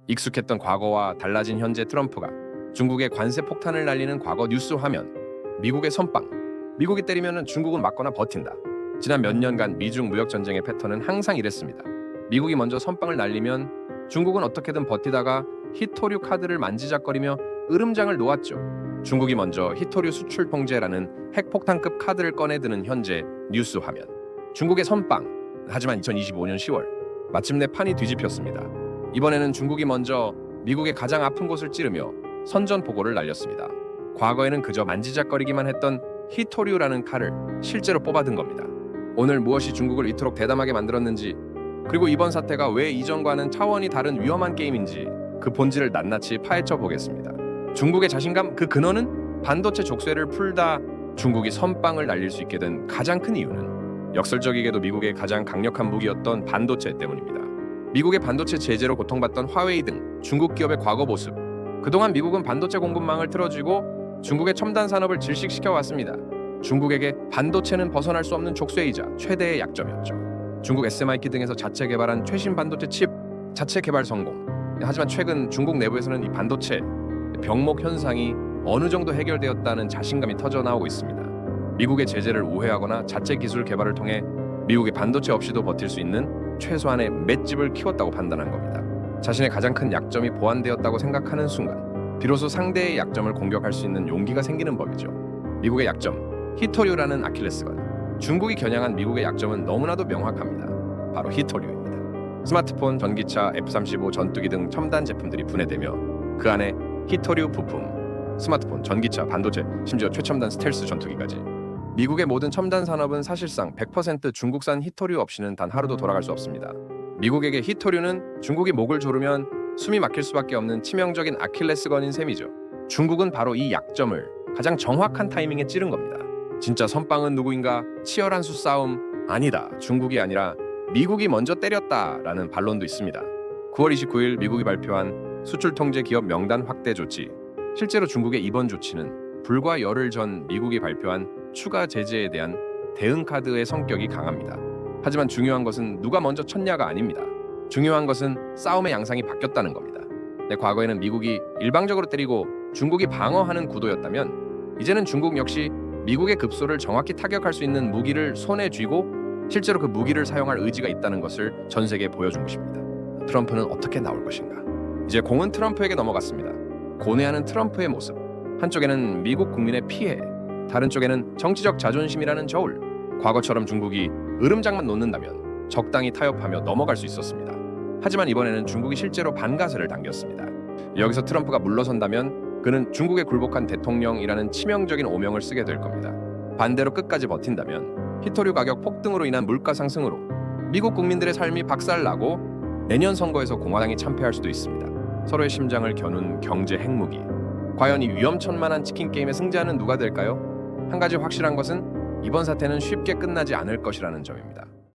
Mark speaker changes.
Speaker 1: 익숙했던 과거와 달라진 현재 트럼프가 중국의 관세 폭탄을 날리는 과거 뉴스 화면. 미국의 선빵. 미국이 때리면 중국은 맞거나 버틴다. 지난 몇 년간 미중 무역 전쟁의 패턴은 항상 이랬습니다. 미국이 먼저 선빵을 날리면 중국은 어떻게든 버티다가 히토류 카드를 만지작거리며 으름장을 놓았죠. 중국이 먼저 히토류 수출 통제라는 핵폭탄급 카드를 꺼내드는 현재 뉴스 화면. 중국의 선빵. 하지만 2025년 10월 마침내 판이 뒤집혔습니다. 이번에는 중국이 먼저 미국의 가장 아픈 곳을 찌르며 선전포고를 날렸습니다. 과거에는 그저 만지작거리기만 했던 히토류라는 칼을 실제로 뽑아든 겁니다. 오늘 무엇이 중국을 이토록 대담하게 만들었는지, 그리고 이번 사태가 왜 이전과는 차원이 다른 위험한 게임인지 그 본질을 낱낱이 파헤쳐 보겠습니다. 중국의 자신감, 그 근원은 반도체 족쇄를 풀다 중국이 선빵을 날릴 수 있게 된 가장 큰 이유는 역설적이게도 미국의 가장 강력한 무기였던 반도체 때문입니다. 미국의 반도체 제재로 고통받던 화웨이 등 중국 기업의 과거 모습. 그동안 미국은 반도체 공급망을 틀어쥐고 중국의 첨단 산업을 질식시켜 왔습니다. 중국에게 반도체는 벗어날 수 없는 족쇄이자 최대의 약점이었죠. 중국 SMIT 등에서 자체 개발한 최신 반도체 칩 자체 개발 성공. 하지만 최근 중국 내부에서는 이 반도체 병목 현상이 어느 정도 해결되었다는 자신감이 터져 나오고 있습니다. 미국의 제재를 우회하거나 자체 기술 개발을 통해 미국의 반도체 없이도 버틸 수 있는 최소한의 맷집을 키웠다고 판단한 겁니다. 자신의 가장 큰 약점이 보완되었다고 생각하는 순간 비로소 상대의 약점을 공격할 수 있는 용기가 생기는 법이죠. 미국의 약점, 히토류라는 아킬레스건. 중국이 겨냥한 미국의 약점은 너무나도 명확합니다. 바로 히토류입니다. 스마트폰, 전기차, F-35 전투기 등 첨단 제품들이 분해되며 그 안에 히토류 부품, 스마트폰, 전기차, 반도체, 심지어 최첨단 스텔스 전투기까지. 미국의 모든 첨단 산업은 사실상 100% 중국산 히토류 없이는 단 하루도 돌아갈 수 없습니다. 미국에게 히토류는 중국이 목을 조르면 숨이 막힐 수밖에 없는 치명적인 아킬레스건인 셈이죠. 중국은 바로 이 약점을 가장 정확한 타이밍에 찌른 겁니다. 진짜 선빵은 누구인가? 치열한 수싸움? 아니다. 중국이 아니라 미국이 먼저 때렸다라는 반론도 있습니다. 9월 29일 미국이 발표한 수출 통제 기업 명단 확대 조치. 실제로 중국의 이번 조치는 불과 열흘 전 미국이 발표한 추가 제재에 대한 대응 카드의 성격이 강합니다. 하지만 중요한 것은 누가 먼저 쳤냐가 아닙니다. 중요한 것은 싸움의 양상이 바뀌었다는 겁니다. 과거에는 미국이 일방적으로 때리고 중국이 방어하는 구도였다면 이제는 중국 역시 미국의 급소를 정확히 타격할 수 있는 무기를 손에 쥐고 실제로 그 무기를 사용할 의지가 있다는 것을 전 세계에 보여준 것입니다. 트럼프는 어떻게 나올 것인가? 이제 공은 트럼프에게 넘어갔습니다. 고뇌하는 트럼프의 모습. 한쪽에는 미국 국민의 피해, 다른 쪽에는 정치적 자존심이라는 저울. 과거처럼 중국이 으름장만 놓는다면 적당히 타협하며 넘어갈 수 있었습니다. 하지만 이번에는 중국이 실제로 반가세를 당겼습니다. 여기서 트럼프가 물러선다면 그는 중국에 굴복한 대통령이라는 치명적인 오명을 쓰게 될 겁니다. 반대로 끝까지 버틴다면 히토류 가격 폭등으로 인한 물가 상승으로 미국 국민들의 삶이 박살나고 내년 선거에서 공화당이 참패할 수도 있습니다. 서로의 심장을 겨눈 경제 핵무기. 과연 이 위험천만한 치킨 게임의 승자는 누가 될까요? 한 가지 확실한 것은 이번 사태는 쉽게 끝나지 않을 것이라는 점입니다.